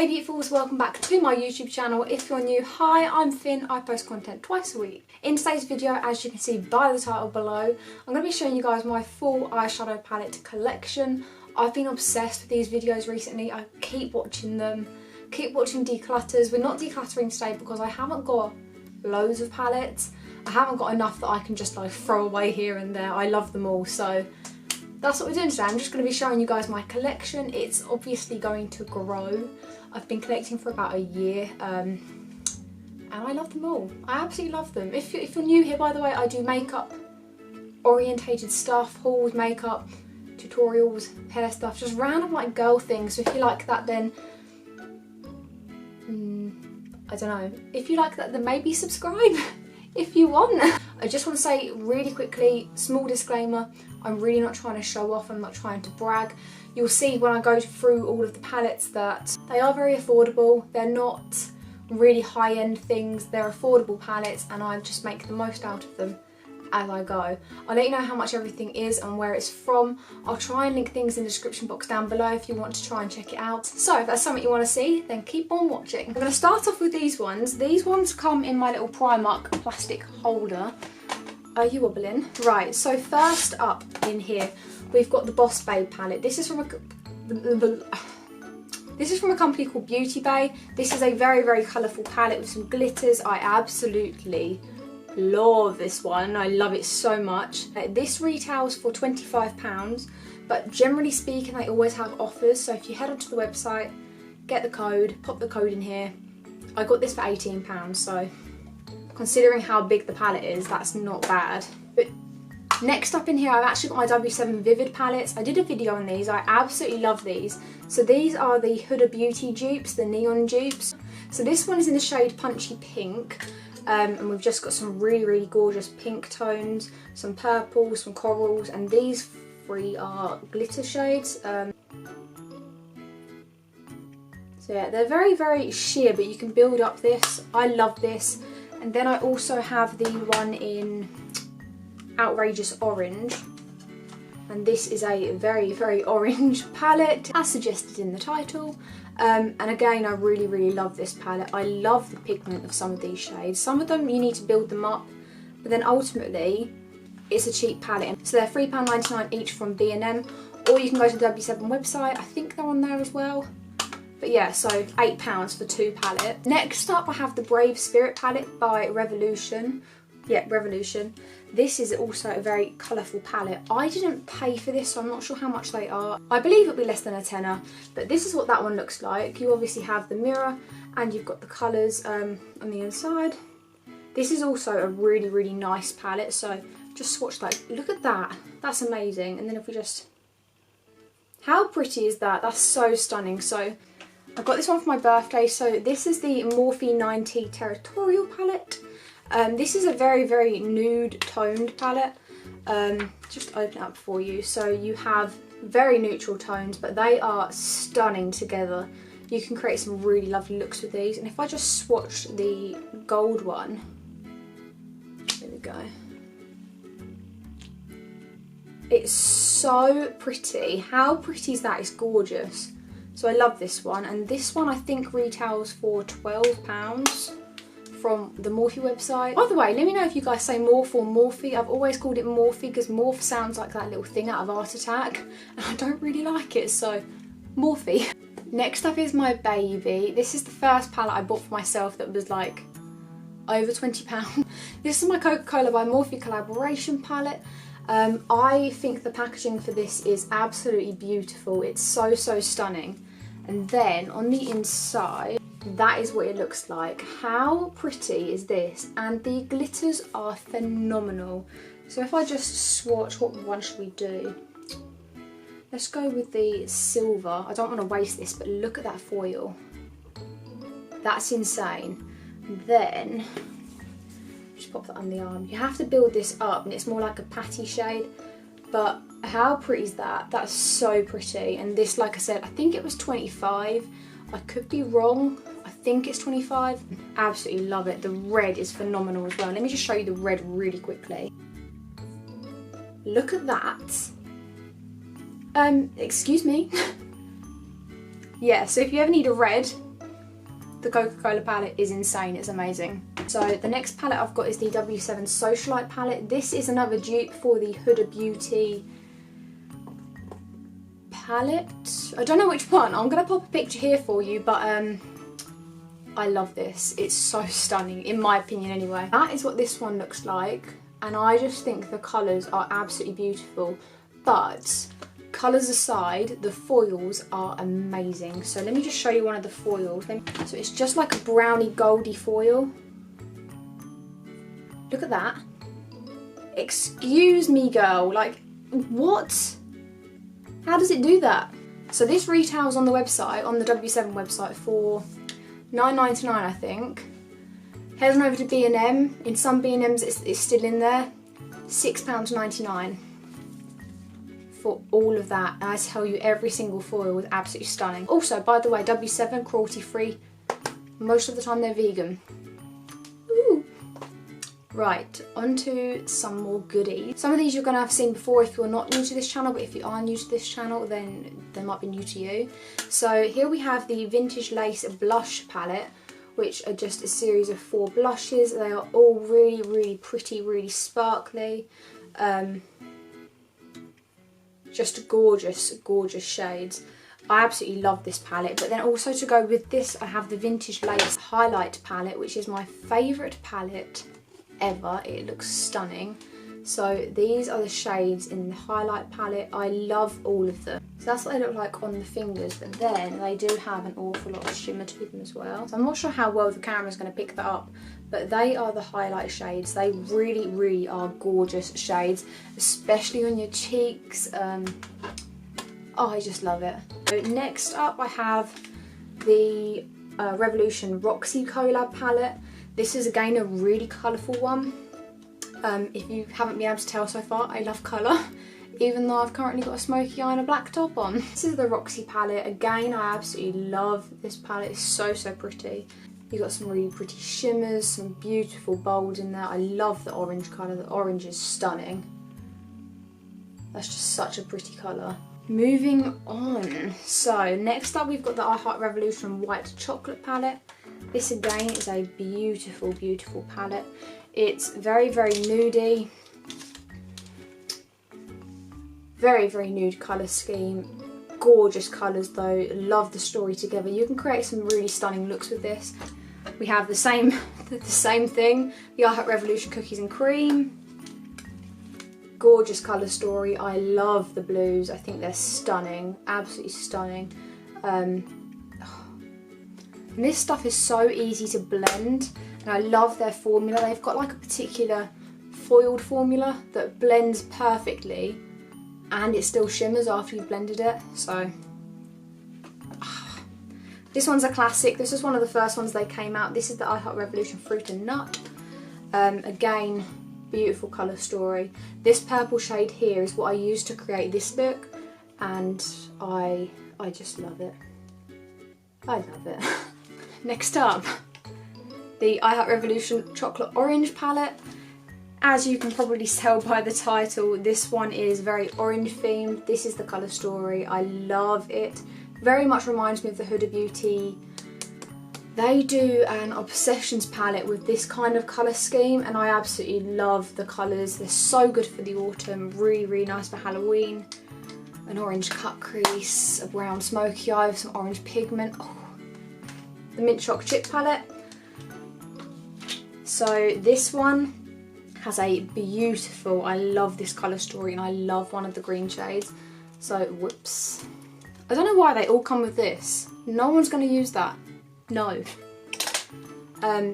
Hey beautifuls, welcome back to my YouTube channel. If you're new, hi, I'm Finn. I post content twice a week. In today's video, as you can see by the title below, I'm going to be showing you guys my full eyeshadow palette collection. I've been obsessed with these videos recently. I keep watching them, keep watching declutters. We're not decluttering today because I haven't got loads of palettes. I haven't got enough that I can just like throw away here and there. I love them all, so that's what we're doing today. I'm just going to be showing you guys my collection. It's obviously going to grow. I've been collecting for about a year and I love them all. I absolutely love them. If you're new here, by the way, I do makeup orientated stuff, hauls, makeup, tutorials, hair stuff, just random like girl things. So if you like that, then I don't know. If you like that, then maybe subscribe if you want. I just want to say really quickly, small disclaimer, I'm really not trying to show off, I'm not trying to brag. You'll see when I go through all of the palettes that they are very affordable. They're not really high-end things, they're affordable palettes and I just make the most out of them as I go. I'll let you know how much everything is and where it's from. I'll try and link things in the description box down below if you want to try and check it out. So if that's something you want to see, then keep on watching. I'm going to start off with these ones. These ones come in my little Primark plastic holder. Are you wobbling? Right, so first up in here, we've got the Boss Babe palette. This is from a company called Beauty Bay. This is a very, very colourful palette with some glitters. I absolutely love this one. I love it so much. This retails for £25, but generally speaking, they always have offers. So if you head onto the website, get the code, pop the code in here. I got this for £18, so considering how big the palette is, that's not bad. But next up in here, I've actually got my W7 Vivid palettes. I did a video on these. I absolutely love these. So these are the Huda Beauty dupes, the neon dupes. So this one is in the shade Punchy Pink. And we've just got some really, really gorgeous pink tones, some purples, some corals, and these three are glitter shades. So yeah, they're very, very sheer, but you can build up this. I love this. And then I also have the one in Outrageous Orange. And this is a very, very orange palette, as suggested in the title. And again, I really, really love this palette. I love the pigment of some of these shades. Some of them you need to build them up, but then ultimately it's a cheap palette. So they're £3.99 each from B&M, or you can go to the W7 website. I think they're on there as well. But yeah, so £8 for two palettes. Next up, I have the Brave Spirit palette by Revolution. Yeah, Revolution. This is also a very colourful palette. I didn't pay for this, so I'm not sure how much they are. I believe it'll be less than a tenner, but this is what that one looks like. You obviously have the mirror and you've got the colours on the inside. This is also a really, really nice palette, so just swatch that. Look at that. That's amazing. And then if we just... How pretty is that? That's so stunning. So I got this one for my birthday. So this is the Morphe 90 Territorial palette. This is a very, very nude toned palette. Just open it up for you. So you have very neutral tones, but they are stunning together. You can create some really lovely looks with these. And if I just swatch the gold one, there we go. It's so pretty. How pretty is that? It's gorgeous. So I love this one. And this one I think retails for £12. From the Morphe website. By the way, let me know if you guys say Morphe or Morphe. I've always called it Morphe because Morphe sounds like that little thing out of Art Attack and I don't really like it, so Morphe. Next up is my baby. This is the first palette I bought for myself that was like over £20. This is my Coca Cola by Morphe collaboration palette. I think the packaging for this is absolutely beautiful. It's so, so stunning. And then on the inside, that is what it looks like. How pretty is this? And the glitters are phenomenal. So if I just swatch, what one should we do? Let's go with the silver. I don't want to waste this, but look at that foil. That's insane. And then, just pop that on the arm. You have to build this up and it's more like a patty shade. But how pretty is that? That's so pretty. And this, like I said, I think it was 25. I could be wrong. I think it's 25. Absolutely love it. The red is phenomenal as well. Let me just show you the red really quickly. Look at that. Excuse me. Yeah, so if you ever need a red, The Coca Cola palette is insane, it's amazing. So the next palette I've got is the W7 Socialite palette. This is another dupe for the Huda Beauty palette. I don't know which one. I'm going to pop a picture here for you, but I love this. It's so stunning, in my opinion anyway. That is what this one looks like, and I just think the colours are absolutely beautiful. But colours aside, the foils are amazing. So let me just show you one of the foils. So it's just like a browny goldy foil. Look at that. Excuse me, girl. Like, what? How does it do that? So this retails on the website, on the W7 website, for £9.99, I think. Head on over to B&M. In some B&Ms it's still in there. £6.99 for all of that. And I tell you, every single foil was absolutely stunning. Also, by the way, W7 cruelty free. Most of the time they're vegan. Ooh. Right, onto some more goodies. Some of these you're going to have seen before if you're not new to this channel, but if you are new to this channel, then they might be new to you. So here we have the Vintage Lace Blush palette, which are just a series of 4 blushes. They are all really, really pretty, really sparkly. Just gorgeous, gorgeous shades. I absolutely love this palette. But then also to go with this, I have the Vintage Lace Highlight palette, which is my favourite palette ever. It looks stunning. So these are the shades in the highlight palette. I love all of them. So that's what they look like on the fingers, but then they do have an awful lot of shimmer to them as well. So I'm not sure how well the camera is going to pick that up, but they are the highlight shades. They really, really are gorgeous shades, especially on your cheeks. Oh, I just love it. So next up I have the Revolution Roxy Collab palette. This is again a really colourful one. If you haven't been able to tell so far, I love colour, even though I've currently got a smoky eye and a black top on. This is the Roxy palette. Again, I absolutely love this palette. It's so, so pretty. You've got some really pretty shimmers, some beautiful bolds in there. I love the orange colour. The orange is stunning. That's just such a pretty colour. Moving on. So next up we've got the I Heart Revolution White Chocolate palette. This again is a beautiful, beautiful palette. It's very, very nudey. Very, very nude colour scheme. Gorgeous colours though. Love the story together. You can create some really stunning looks with this. We have the same thing. The I Heart Revolution Cookies and Cream. Gorgeous colour story. I love the blues. I think they're stunning. Absolutely stunning. And this stuff is so easy to blend, and I love their formula. They've got like a particular foiled formula that blends perfectly and it still shimmers after you've blended it. So this one's a classic. This is one of the first ones they came out. This is the I Heart Revolution Fruit and Nut. Again, beautiful colour story. This purple shade here is what I used to create this look, and I just love it. I love it. Next up, the I Heart Revolution Chocolate Orange palette. As you can probably tell by the title, this one is very orange themed. This is the colour story. I love it. Very much reminds me of the Huda Beauty. They do an Obsessions palette with this kind of colour scheme, and I absolutely love the colours. They're so good for the autumn. Really, really nice for Halloween. An orange cut crease, a brown smoky eye with some orange pigment. Oh. The Mint Choc Chip palette. So this one has a beautiful, I love this colour story, and I love one of the green shades. So whoops. I don't know why they all come with this. No one's going to use that. No.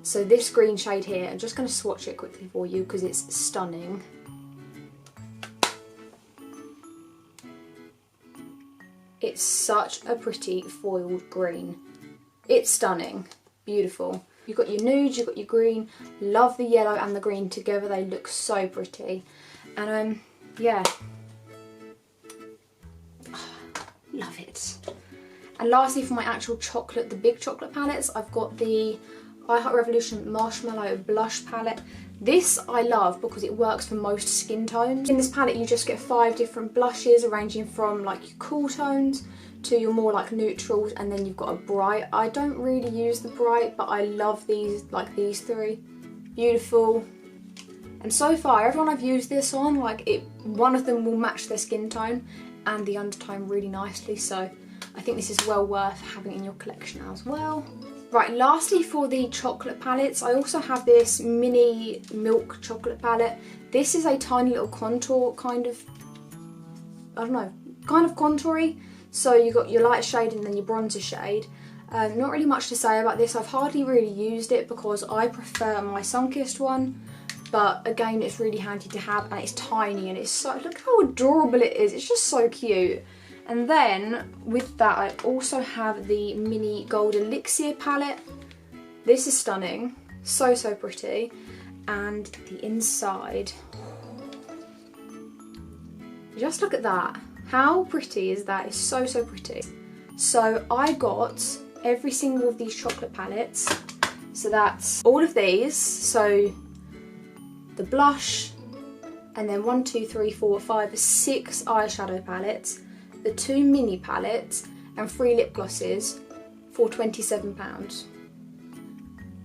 So this green shade here, I'm just going to swatch it quickly for you because it's stunning. It's such a pretty foiled green. It's stunning, beautiful. You've got your nude, you've got your green. Love the yellow and the green together. They look so pretty. And yeah, love it. And lastly, for my actual chocolate, the big chocolate palettes, I've got the I Heart Revolution Marshmallow Blush palette. This I love because it works for most skin tones. In this palette you just get 5 different blushes ranging from like your cool tones to your more like neutrals, and then you've got a bright. I don't really use the bright, but I love these, like these 3. Beautiful. And so far everyone I've used this on, like one of them will match their skin tone and the undertone really nicely, so I think this is well worth having in your collection as well. Right, lastly for the chocolate palettes, I also have this mini milk chocolate palette. This is a tiny little contour kind of, I don't know, kind of contoury. So you've got your light shade and then your bronzer shade. Not really much to say about this. I've hardly really used it because I prefer my sun-kissed one. But again, it's really handy to have, and it's tiny, and it's so, look how adorable it is. It's just so cute. And then with that I also have the mini gold elixir palette. This is stunning, so pretty. And the inside, just look at that. How pretty is that? It's so pretty. So I got every single of these chocolate palettes. So that's all of these. So the blush, and then 1, 2, 3, 4, 5, 6 eyeshadow palettes, the 2 mini palettes, and 3 lip glosses for £27.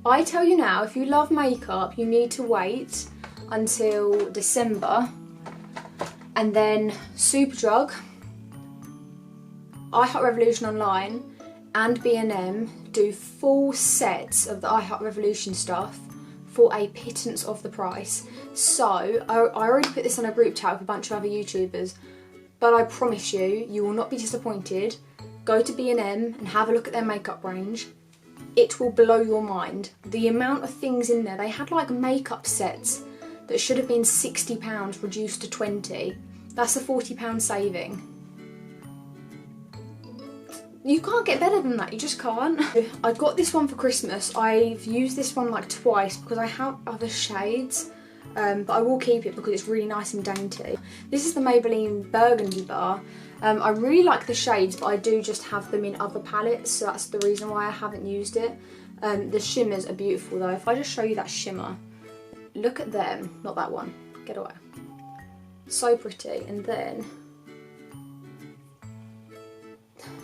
I tell you now, if you love makeup, you need to wait until December, and then Superdrug, iHeart Revolution Online, and B&M do full sets of the iHeart Revolution stuff for a pittance of the price. So I already put this on a group chat with a bunch of other YouTubers, but I promise you, you will not be disappointed. Go to B&M and have a look at their makeup range. It will blow your mind. The amount of things in there. They had like makeup sets that should have been £60 reduced to 20. That's a £40 saving. You can't get better than that, you just can't. I got this one for Christmas. I've used this one like twice because I have other shades, but I will keep it because it's really nice and dainty. This is the Maybelline Burgundy Bar. I really like the shades, but I do just have them in other palettes, so that's the reason why I haven't used it. The shimmers are beautiful though. If I just show you that shimmer, look at them, not that one, get away. So pretty. And then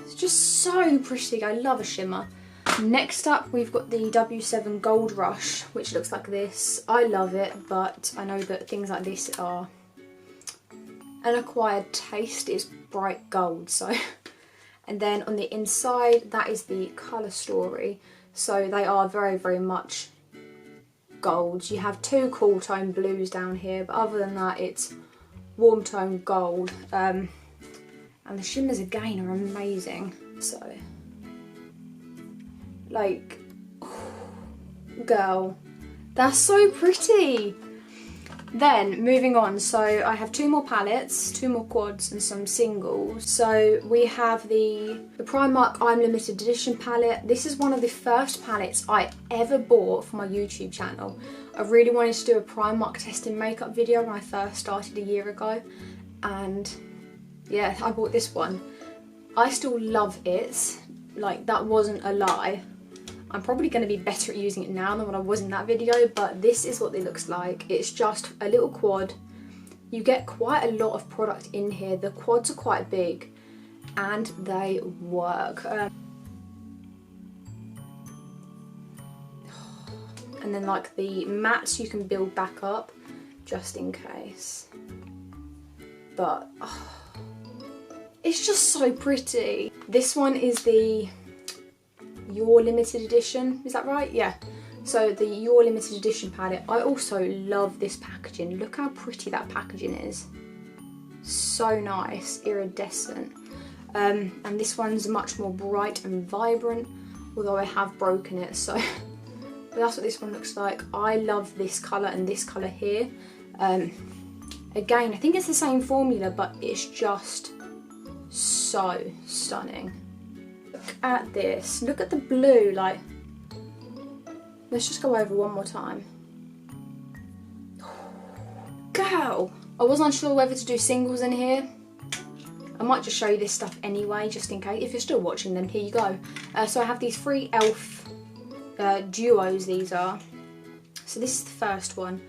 it's just so pretty. I love a shimmer. Next up we've got the W7 Gold Rush, which looks like this. I love it, but I know that things like this are an acquired taste. It's bright gold, so. And then on the inside, that is the colour story. So they are very much golds. You have 2 cool tone blues down here, but other than that it's warm tone gold. And the shimmers again are amazing. So, like, girl, that's so pretty. Then moving on, so I have 2 more palettes, 2 more quads and some singles. So we have the Primark I'm Limited Edition palette. This is one of the first palettes I ever bought for my YouTube channel. I really wanted to do a Primark testing makeup video when I first started a year ago, and yeah, I bought this one. I still love it, like that wasn't a lie. I'm probably going to be better at using it now than when I was in that video, but this is what it looks like. It's just a little quad. You get quite a lot of product in here. The quads are quite big and they work. And then like the mattes you can build back up just in case. But it's just so pretty. This one is the Your Limited Edition, is that right? Yeah. So the Your Limited Edition palette. I also love this packaging. Look how pretty that packaging is. So nice, iridescent. And this one's much more bright and vibrant, although I have broken it, so but that's what this one looks like. I love this colour and this colour here. Again, I think it's the same formula, but it's just so stunning. Look at this. Look at the blue. Like, let's just go over one more time. Girl! I was unsure whether to do singles in here. I might just show you this stuff anyway, just in case. If you're still watching, then here you go. So I have these 3 e.l.f. Duos, these are. So this is the first one.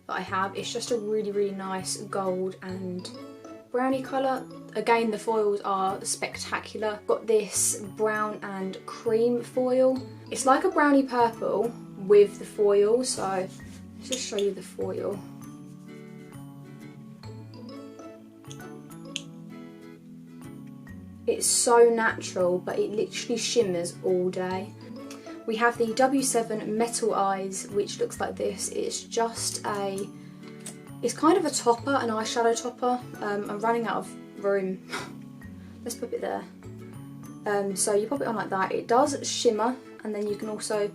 that I have. It's just a really, really nice gold and brownie colour. Again, the foils are spectacular. Got this brown and cream foil. It's like a brownie purple with the foil, so let's just show you the foil. It's so natural, but it literally shimmers all day. We have the W7 Metal Eyes, which looks like this. It's just it's kind of a topper, an eyeshadow topper. I'm running out of room. Let's put it there. So you pop it on like that. It does shimmer, and then you can also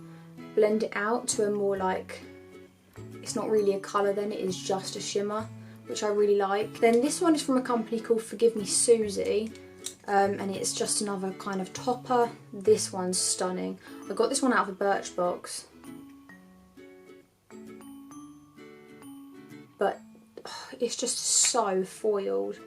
blend it out to a more like, it's not really a colour then, it is just a shimmer, which I really like. Then this one is from a company called Forgive Me Susie. And it's just another kind of topper. This one's stunning. I got this one out of a Birchbox, but it's just so foiled.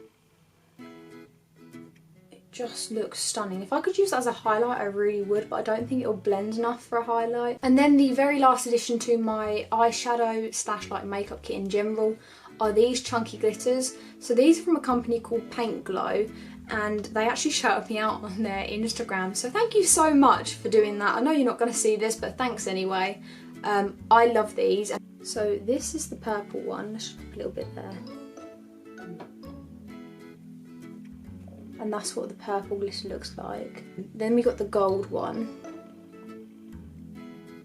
It just looks stunning. If I could use that as a highlight, I really would, but I don't think it'll blend enough for a highlight. And then the very last addition to my eyeshadow slash like makeup kit in general are these chunky glitters. So these are from a company called Paint Glow, and they actually shouted me out on their Instagram, so thank you so much for doing that. I know you're not going to see this, but thanks anyway. I love these. So this is the purple one. Let's just put a little bit there. And that's what the purple glitter looks like. Then we got the gold one,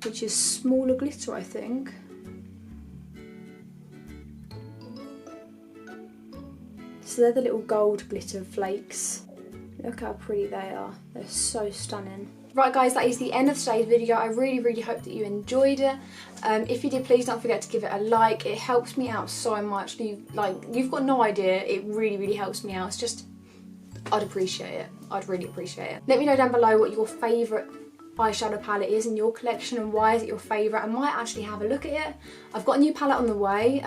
which is smaller glitter, I think. So they're the little gold glitter flakes. Look how pretty they are. They're so stunning. Right guys, that is the end of today's video. I really, really hope that you enjoyed it. If you did, please don't forget to give it a like. It helps me out so much. You've got no idea. It really, really helps me out. It's just, I'd appreciate it. I'd really appreciate it. Let me know down below what your favourite eyeshadow palette is in your collection and why is it your favourite. I might actually have a look at it. I've got a new palette on the way.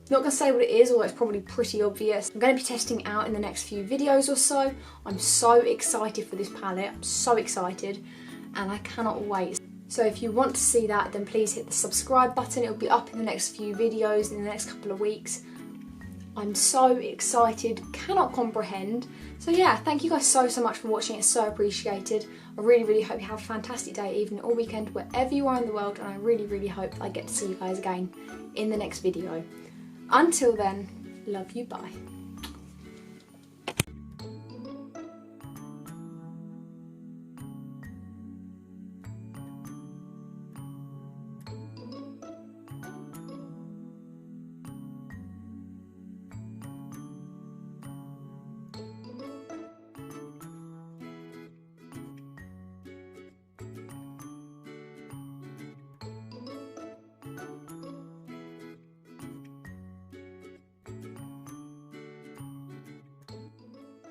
Not going to say what it is, although it's probably pretty obvious. I'm going to be testing it out in the next few videos or so. I'm so excited for this palette. I'm so excited and I cannot wait. So if you want to see that, then please hit the subscribe button. It'll be up in the next few videos in the next couple of weeks. I'm so excited, cannot comprehend. So yeah, thank you guys so much for watching. It's so appreciated. I really, really hope you have a fantastic day, evening or weekend, wherever you are in the world. And I really, really hope I get to see you guys again in the next video. Until then, love you, bye.